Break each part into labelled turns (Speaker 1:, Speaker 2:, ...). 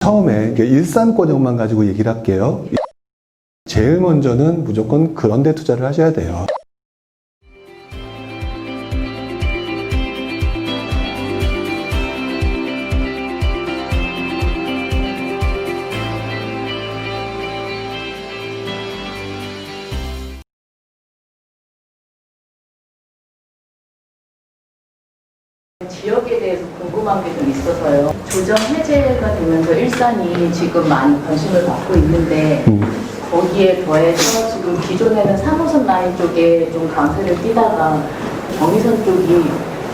Speaker 1: 처음에 일산권역만 가지고 얘기를 할게요. 제일 먼저는 무조건 그런 데 투자를 하셔야 돼요.
Speaker 2: 지역에 대해서 궁금한 게 좀 있어서요. 조정 해제가 되면서 일산이 지금 많이 관심을 받고 있는데 거기에 더해서 지금 기존에는 3호선 라인 쪽에 좀 강세를 띠다가 경의선 쪽이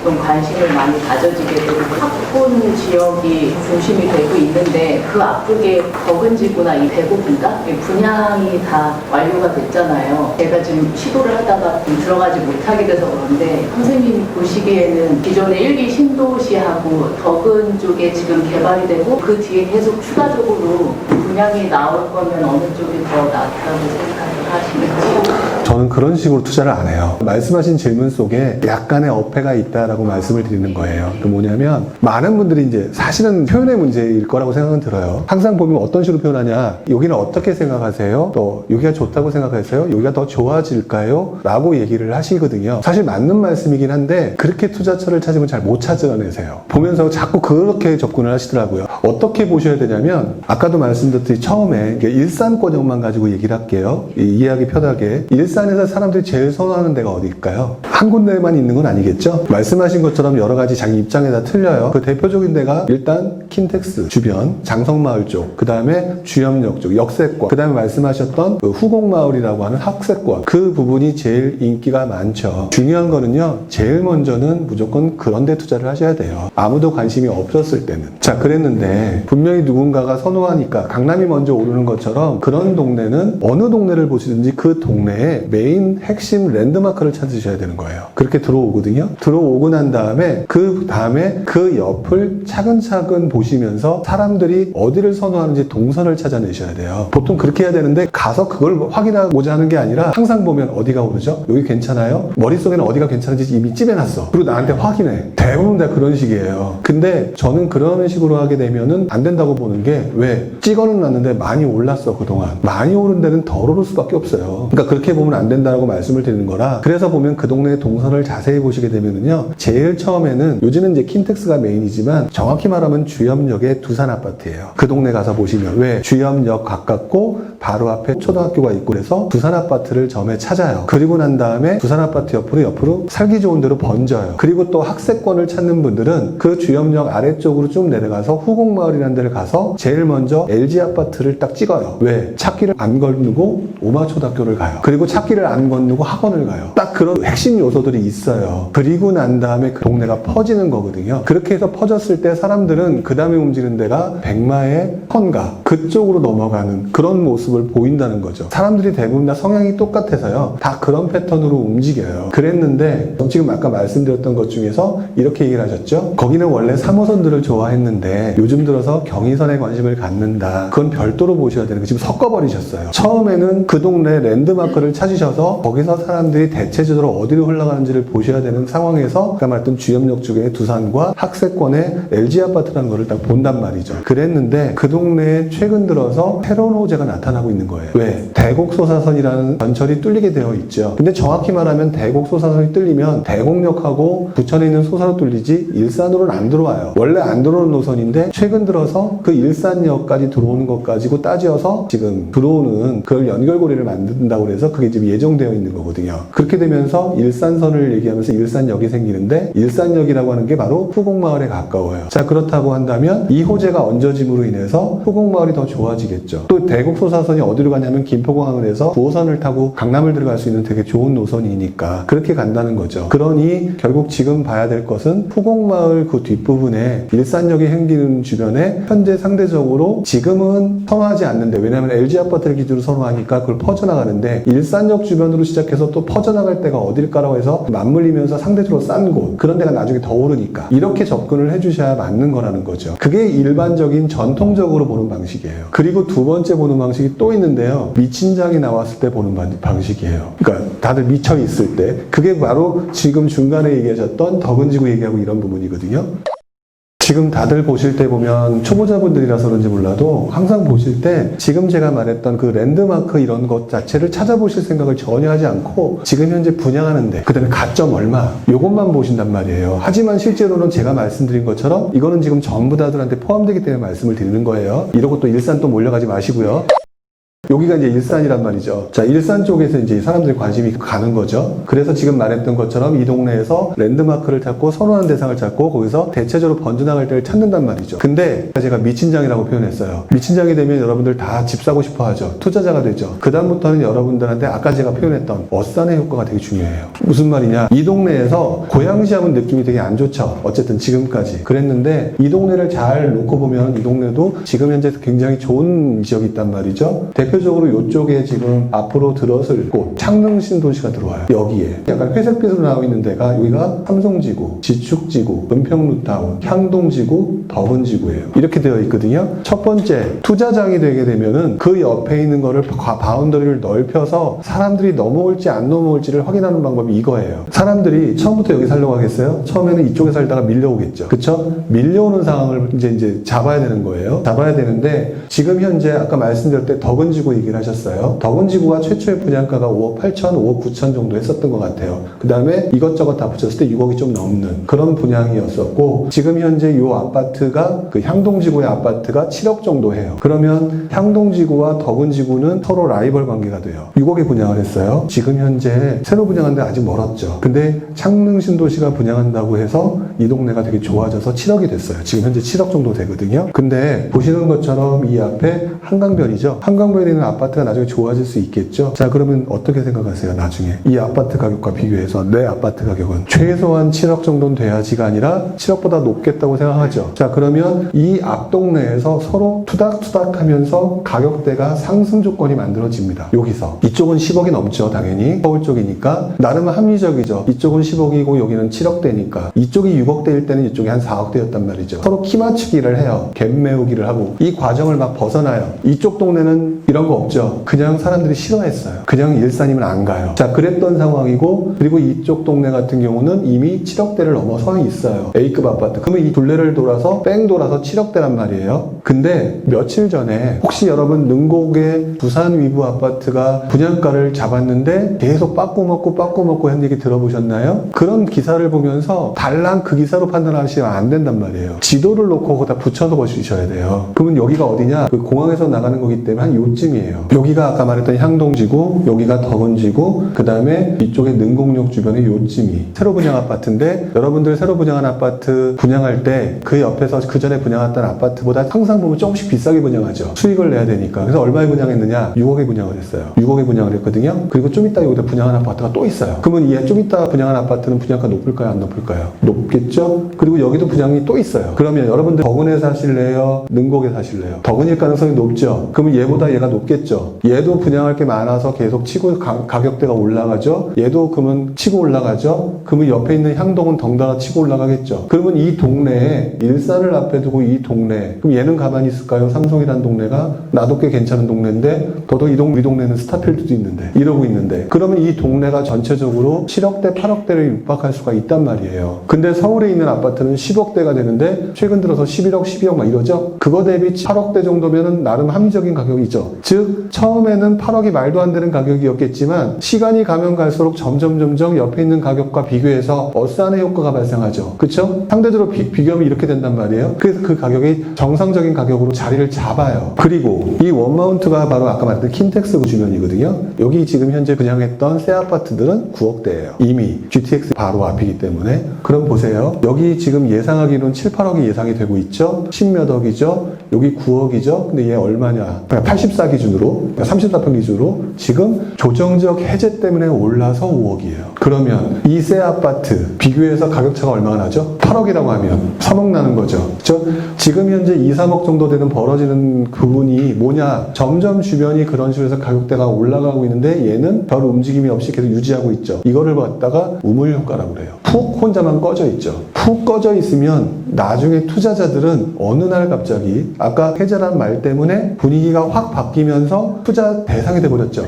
Speaker 2: 좀 관심을 많이 가져지게 되고 학군 지역이 중심이 되고 있는데 그 앞쪽에 덕은지구나 이 대곡인가? 분양이 다 완료가 됐잖아요. 제가 지금 시도를 하다가 좀 들어가지 못하게 돼서 그런데 선생님이 보시기에는 기존의 일기 신도시하고 덕은 쪽에 지금 개발이 되고 그 뒤에 계속 추가적으로 분양이 나올 거면 어느 쪽이 더 낫다고 생각을 하시는지?
Speaker 1: 저는 그런 식으로 투자를 안 해요. 말씀하신 질문 속에 약간의 어폐가 있다라고 말씀을 드리는 거예요. 그 뭐냐면 많은 분들이 이제 사실은 표현의 문제일 거라고 생각은 들어요. 항상 보면 어떤 식으로 표현하냐, 여기는 어떻게 생각하세요? 또 여기가 좋다고 생각하세요? 여기가 더 좋아질까요? 라고 얘기를 하시거든요. 사실 맞는 말씀이긴 한데 그렇게 투자처를 찾으면 잘 못 찾아내세요. 보면서 자꾸 그렇게 접근을 하시더라고요. 어떻게 보셔야 되냐면 아까도 말씀드렸듯이 처음에 일산권역만 가지고 얘기를 할게요. 이 이야기 편하게. 일산에서 사람들이 제일 선호하는 데가 어디일까요? 한 군데만 있는 건 아니겠죠? 말씀하신 것처럼 여러 가지 자기 입장에 다 틀려요. 그 대표적인 데가 일단 킨텍스 주변, 장성마을 쪽, 그 다음에 주염역 쪽, 역세권, 그 다음에 말씀하셨던 그 후곡마을이라고 하는 학세권, 그 부분이 제일 인기가 많죠. 중요한 거는요, 제일 먼저는 무조건 그런 데 투자를 하셔야 돼요. 아무도 관심이 없었을 때는. 자, 그랬는데 분명히 누군가가 선호하니까 강남이 먼저 오르는 것처럼 그런 동네는 어느 동네를 보시든지 그 동네에 메인 핵심 랜드마크를 찾으셔야 되는 거예요. 그렇게 들어오거든요. 들어오고 난 다음에 그 옆을 차근차근 보시면서 사람들이 어디를 선호하는지 동선을 찾아내셔야 돼요. 보통 그렇게 해야 되는데 가서 그걸 확인하고자 하는 게 아니라 항상 보면 어디가 오르죠? 여기 괜찮아요? 머릿속에는 어디가 괜찮은지 이미 찝어놨어. 그리고 나한테 확인해. 대부분 다 그런 식이에요. 근데 저는 그런 식으로 하게 되면은 안 된다고 보는 게 왜? 찍어는 놨는데 많이 올랐어 그동안. 많이 오른 데는 덜 오를 수밖에 없어요. 그러니까 그렇게 보면 안 된다고 말씀을 드리는 거라. 그래서 보면 그 동네의 동선을 자세히 보시게 되면은요, 제일 처음에는 요즘은 이제 킨텍스가 메인이지만 정확히 말하면 주염역의 두산 아파트예요. 그 동네 가서 보시면 왜? 주염역 가깝고 바로 앞에 초등학교가 있고 그래서 두산 아파트를 처음에 찾아요. 그리고 난 다음에 두산 아파트 옆으로 살기 좋은 데로 번져요. 그리고 또 학세권을 찾는 분들은 그 주염역 아래쪽으로 쭉 내려가서 후곡마을이라는 데를 가서 제일 먼저 LG 아파트를 딱 찍어요. 왜? 찾기를 안 건너고 오마초등학교를 가요. 그리고 찾기를 안 건너고 학원을 가요. 딱 그런 핵심 요소들이 있어요. 그리고 난 다음에 그 동네가 퍼지는 거거든요. 그렇게 해서 퍼졌을 때 사람들은 그 다음에 움직이는 데가 백마의 헌가 그쪽으로 넘어가는 그런 모습을 보인다는 거죠. 사람들이 대부분 다 성향이 똑같아서요. 다 그런 패턴으로 움직여요. 그랬는데 지금 아까 말씀드렸던 것 중에서 이렇게 얘기를 하셨죠. 거기는 원래 3호선들을 좋아했는데 요즘 들어서 경의선에 관심을 갖는다. 그건 별도로 보셔야 되는 거 지금 섞어버리셨어요. 처음에는 그 동네 랜드마크를 찾으셔서 거기서 사람들이 대체적으로 어디로 흘러가는지를 보셔야 되는 상황에서 아까 말했던 주염역 쪽에 두산과 학세권의 LG 아파트라는 거를 딱 본단 말이죠. 그랬는데 그 동네에 최근 들어서 새로운 호재가 나타나고 있는 거예요. 왜? 대곡소사선이라는 전철이 뚫리게 되어 있죠. 근데 정확히 말하면 대곡소사선이 뚫리면 대곡역하고 부천에 있는 소사로 뚫리지 일산으로는 안 들어와요. 원래 안 들어오는 노선인데 최근 들어서 그 일산역까지 들어오는 것 가지고 따져서 지금 들어오는 그걸 연결고리를 만든다고 해서 그게 지금 예정되어 있는 거거든요. 그렇게 되면서 일산선을 얘기하면서 일산역이 생기는데 일산역이라고 하는 게 바로 후곡마을에 가까워요. 자, 그렇다고 한다면 이 호재가 얹어짐으로 인해서 후곡마을이 더 좋아지겠죠. 또 대곡소사선이 어디로 가냐면 김포공항을 해서 9호선을 타고 강남을 들어갈 수 있는 되게 좋은 노선이니까 그렇게 간다는 거죠. 그러니 결국 지금 봐야 될 것은 후곡마을 그 뒷부분에 일산역이 생기는 주변에 현재 상대적으로 지금은 선호하지 않는데 왜냐하면 LG 아파트를 기준으로 선호하니까 그걸 퍼져나가는데 일산역 주변으로 시작해서 또 퍼져나갈 때가 어딜까라고 해서 맞물리면서 상대적으로 싼 곳 그런 데가 나중에 더 오르니까 이렇게 접근을 해주셔야 맞는 거라는 거죠. 그게 일반적인 전통적으로 보는 방식이에요. 그리고 두 번째 보는 방식이 또 있는데요. 미친 장이 나왔을 때 보는 방식이에요. 그러니까 다들 미쳐 있을 때 그게 바로 지금 중간에 얘기하셨던 덕은지구 얘기하고 이런 부분이거든요. 지금 다들 보실 때 보면 초보자분들이라서 그런지 몰라도 항상 보실 때 지금 제가 말했던 그 랜드마크 이런 것 자체를 찾아보실 생각을 전혀 하지 않고 지금 현재 분양하는데 그 다음에 가점 얼마 요것만 보신단 말이에요. 하지만 실제로는 제가 말씀드린 것처럼 이거는 지금 전부 다들한테 포함되기 때문에 말씀을 드리는 거예요. 이러고 또 일산 또 몰려가지 마시고요. 여기가 이제 일산이란 말이죠. 자, 일산 쪽에서 이제 사람들이 관심이 가는 거죠. 그래서 지금 말했던 것처럼 이 동네에서 랜드마크를 찾고 선호하는 대상을 찾고 거기서 대체적으로 번져나갈 때를 찾는단 말이죠. 근데 제가 미친장이라고 표현했어요. 미친장이 되면 여러분들 다 집 사고 싶어 하죠. 투자자가 되죠. 그다음부터는 여러분들한테 아까 제가 표현했던 어산의 효과가 되게 중요해요. 무슨 말이냐? 이 동네에서 고양시 하면 느낌이 되게 안 좋죠. 어쨌든 지금까지. 그랬는데 이 동네를 잘 놓고 보면 이 동네도 지금 현재 굉장히 좋은 지역이 있단 말이죠. 대표적으로 이쪽에 지금 앞으로 들어설 곳 창릉 신도시가 들어와요. 여기에 약간 회색빛으로 나와 있는 데가 여기가 삼성지구, 지축지구, 은평루타운, 향동지구, 덕은지구예요. 이렇게 되어 있거든요. 첫 번째 투자장이 되게 되면은 그 옆에 있는 거를 바운더리를 넓혀서 사람들이 넘어올지 안 넘어올지를 확인하는 방법이 이거예요. 사람들이 처음부터 여기 살려고 하겠어요? 처음에는 이쪽에 살다가 밀려오겠죠. 그쵸? 밀려오는 상황을 이제 잡아야 되는 거예요. 잡아야 되는데 지금 현재 아까 말씀드릴 때 덕은지구 얘기를 하셨어요. 덕은지구가 최초의 분양가가 5억 8천, 5억 9천 정도 했었던 것 같아요. 그 다음에 이것저것 다 붙였을 때 6억이 좀 넘는 그런 분양이었었고 지금 현재 이 아파트가 그 향동지구의 아파트가 7억 정도 해요. 그러면 향동지구와 덕은지구는 서로 라이벌 관계가 돼요. 6억에 분양을 했어요. 지금 현재 새로 분양하는데 아직 멀었죠. 근데 창릉 신도시가 분양한다고 해서 이 동네가 되게 좋아져서 7억이 됐어요. 지금 현재 7억 정도 되거든요. 근데 보시는 것처럼 이 앞에 한강변이죠. 한강변에 있는 아파트가 나중에 좋아질 수 있겠죠. 자, 그러면 어떻게 생각하세요? 나중에 이 아파트 가격과 비교해서 내 아파트 가격은 최소한 7억 정도는 돼야지가 아니라 7억보다 높겠다고 생각하죠. 자, 그러면 이 앞 동네에서 서로 투닥투닥 하면서 가격대가 상승 조건이 만들어집니다. 여기서 이쪽은 10억이 넘죠. 당연히 서울 쪽이니까 나름 합리적이죠. 이쪽은 10억이고 여기는 7억대니까 이쪽이 6억대일 때는 이쪽이 한 4억대였단 말이죠. 서로 키 맞추기를 해요. 갭 메우기를 하고 이 과정을 막 벗어나요. 이쪽 동네는 이런 거 없죠. 그냥 사람들이 싫어했어요. 그냥 일산이면 안 가요. 자, 그랬던 상황이고 그리고 이쪽 동네 같은 경우는 이미 7억대를 넘어서 있어요. A급 아파트. 그러면 이 둘레를 돌아서 뺑 돌아서 7억대란 말이에요. 근데 며칠 전에 혹시 여러분 능곡의 부산 위브 아파트가 분양가를 잡았는데 계속 빠꾸먹고 한 얘기 들어보셨나요? 그런 기사를 보면서 달랑 그 기사로 판단하시면 안 된단 말이에요. 지도를 놓고 거기다 붙여서 보시셔야 돼요. 그러면 여기가 어디냐? 그 공항에서 나가는 거기 때문에 한 요쯤이에요. 여기가 아까 말했던 향동지구, 여기가 덕은지구, 그 다음에 이쪽에 능곡역 주변에 요쯤이 새로 분양 아파트인데 여러분들 새로 분양한 아파트 분양할 때 그 옆에서 그 전에 분양했던 아파트보다 항상 보면 조금씩 비싸게 분양하죠. 수익을 내야 되니까. 그래서 얼마에 분양했느냐? 6억에 분양을 했어요. 6억에 분양을 했거든요. 그리고 좀 이따 여기다 분양한 아파트가 또 있어요. 그러면 이 좀 이따 분양한 아파트는 분양가 높을까요? 안 높을까요? 높겠죠? 그리고 여기도 분양이 또 있어요. 그러면 여러분들 덕은에 사실래요? 능곡에 사실래요? 덕은일 가능성이 높죠? 그러면 얘보다 얘가 높겠죠? 얘도 분양할 게 많아서 계속 치고 가격대가 올라가죠? 얘도 그러면 치고 올라가죠? 그러면 옆에 있는 향동은 덩달아 치고 올라가겠죠? 그러면 이 동네에 일산을 앞에 두고 이 동네 그럼 얘는 가만히 있을까요? 삼성이라는 동네가 나도 꽤 괜찮은 동네인데 더더욱 우리 동네는 스타필드도 있는데 이러고 있는데 그러면 이 동네가 전체적으로 7억대 8억대를 육박할 수가 있단 말이에요. 근데 서울에 있는 아파트는 10억대가 되는데 최근 들어서 11억 12억 막 이러죠? 그거 대비 8억대 정도면은 나름 합리적인 가격이죠. 즉 처음에는 8억이 말도 안 되는 가격이었겠지만 시간이 가면 갈수록 점점 옆에 있는 가격과 비교해서 어싸는 효과가 발생하죠. 그쵸? 상대적으로 비교하면 이렇게 된단 말이에요. 그래서 그 가격이 정상적인 가격으로 자리를 잡아요. 그리고 이 원마운트가 바로 아까 말했던 킨텍스 주변이거든요. 여기 지금 현재 분양했던 새 아파트들은 9억대예요. 이미 GTX 바로 앞이기 때문에. 그럼 보세요. 여기 지금 예상하기로는 7, 8억이 예상이 되고 있죠. 10몇 억이죠. 여기 9억이죠. 근데 얘 얼마냐? 84 기준으로, 34평 기준으로 지금 조정적 해제 때문에 올라서 5억이에요. 그러면 이 새 아파트 비교해서 가격차가 얼마나 나죠? 8억이라고 하면 3억 나는 거죠. 그렇죠? 지금 현재 2, 3억 정도 되는 벌어지는 부분이 뭐냐? 점점 주변이 그런 식으로 해서 가격대가 올라가고 있는데 얘는 별 움직임이 없이 계속 유지하고 있죠. 이거를 갖다가 우물 효과라고 그래요. 푹 혼자만 꺼져 있죠. 푹 꺼져 있으면 나중에 투자자들은 어느 날 갑자기 아까 해제란 말 때문에 분위기가 확 바뀌면 되면서 투자 대상이 돼버렸죠.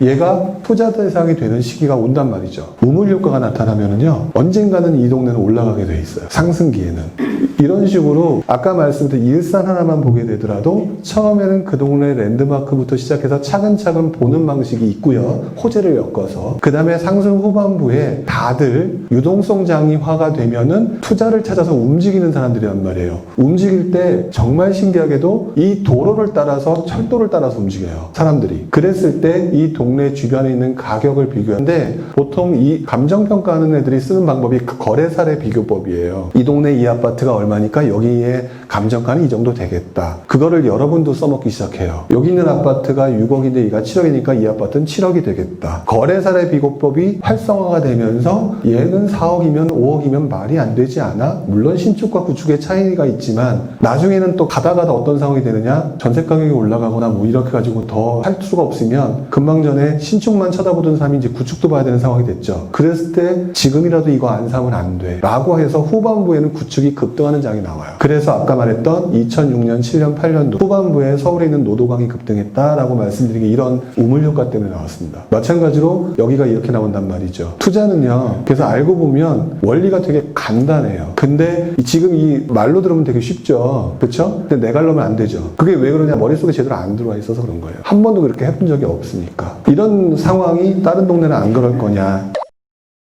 Speaker 1: 얘가 투자 대상이 되는 시기가 온단 말이죠. 우물 효과가 나타나면은요, 언젠가는 이 동네는 올라가게 돼 있어요. 상승기에는. 이런 식으로 아까 말씀드린 일산 하나만 보게 되더라도 처음에는 그 동네 랜드마크부터 시작해서 차근차근 보는 방식이 있고요. 호재를 엮어서. 그 다음에 상승 후반부에 다들 유동성 장이화가 되면은 투자를 찾아서 움직이는 사람들이란 말이에요. 움직일 때 정말 신기하게도 이 도로를 따라서 철도를 따라서 움직여요. 사람들이. 그랬을 때 이 동네 주변에 있는 가격을 비교하는데 보통 이 감정평가하는 애들이 쓰는 방법이 그 거래사례 비교법이에요. 이 동네 이 아파트가 얼마니까 여기에 감정가는 이 정도 되겠다. 그거를 여러분도 써먹기 시작해요. 여기 있는 아파트가 6억인데 얘가 7억이니까 이 아파트는 7억이 되겠다. 거래사례 비교법이 활성화가 되면서 얘는 4억이면 5억이면 말이 안 되지 않아? 물론 신축과 구축의 차이가 있지만 나중에는 또 가다 어떤 상황이 되느냐? 전세 가격이 올라가거나 뭐 이렇게 가지고 더 할 수가 없으면 금방 전에 신축만 쳐다보던 사람이 이제 구축도 봐야 되는 상황이 됐죠. 그랬을 때 지금이라도 이거 안 사면 안 돼. 라고 해서 후반부에는 구축이 급등하는 장이 나와요. 그래서 아까 말했던 2006년, 7년, 8년도 후반부에 서울에 있는 노도강이 급등했다라고 말씀드린 게 이런 우물 효과 때문에 나왔습니다. 마찬가지로 여기가 이렇게 나온단 말이죠. 투자는요. 그래서 알고 보면 원리가 되게 간단해요. 근데 지금 이 말로 들으면 되게 쉽죠. 그렇죠? 근데 내갈려면 안 되죠. 그게 왜 그러냐? 머릿속에 제대로 안 들어와 있어서 그런 거예요. 한 번도 그렇게 해본 적이 없으니까. 이런 상황이 다른 동네는 안 그럴 거냐?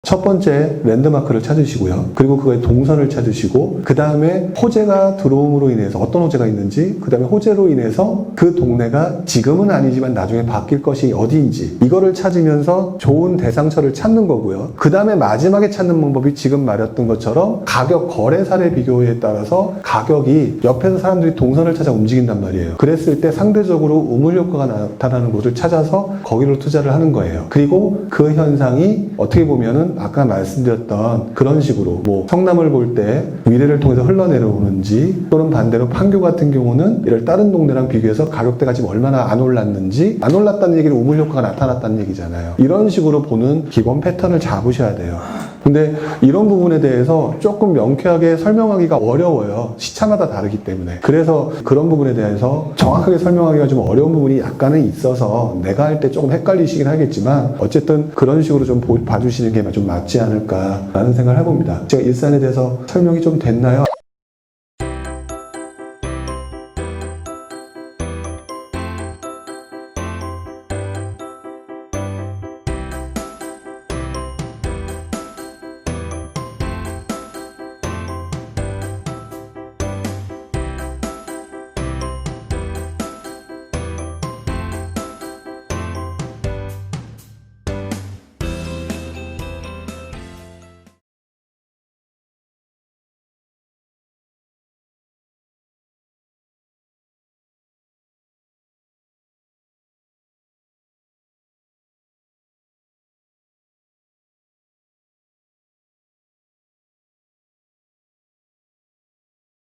Speaker 1: 첫 번째 랜드마크를 찾으시고요. 그리고 그거의 동선을 찾으시고 그 다음에 호재가 들어옴으로 인해서 어떤 호재가 있는지 그 다음에 호재로 인해서 그 동네가 지금은 아니지만 나중에 바뀔 것이 어디인지 이거를 찾으면서 좋은 대상처를 찾는 거고요. 그 다음에 마지막에 찾는 방법이 지금 말했던 것처럼 가격 거래 사례 비교에 따라서 가격이 옆에서 사람들이 동선을 찾아 움직인단 말이에요. 그랬을 때 상대적으로 우물 효과가 나타나는 곳을 찾아서 거기로 투자를 하는 거예요. 그리고 그 현상이 어떻게 보면은 아까 말씀드렸던 그런 식으로 뭐 성남을 볼 때 위례를 통해서 흘러내려오는지 또는 반대로 판교 같은 경우는 이를 다른 동네랑 비교해서 가격대가 지금 얼마나 안 올랐는지 안 올랐다는 얘기는 우물 효과가 나타났다는 얘기잖아요. 이런 식으로 보는 기본 패턴을 잡으셔야 돼요. 근데 이런 부분에 대해서 조금 명쾌하게 설명하기가 어려워요. 시차마다 다르기 때문에. 그래서 그런 부분에 대해서 정확하게 설명하기가 좀 어려운 부분이 약간은 있어서 내가 할 때 조금 헷갈리시긴 하겠지만 어쨌든 그런 식으로 좀 봐주시는 게 좀 맞지 않을까라는 생각을 해봅니다. 제가 일산에 대해서 설명이 좀 됐나요?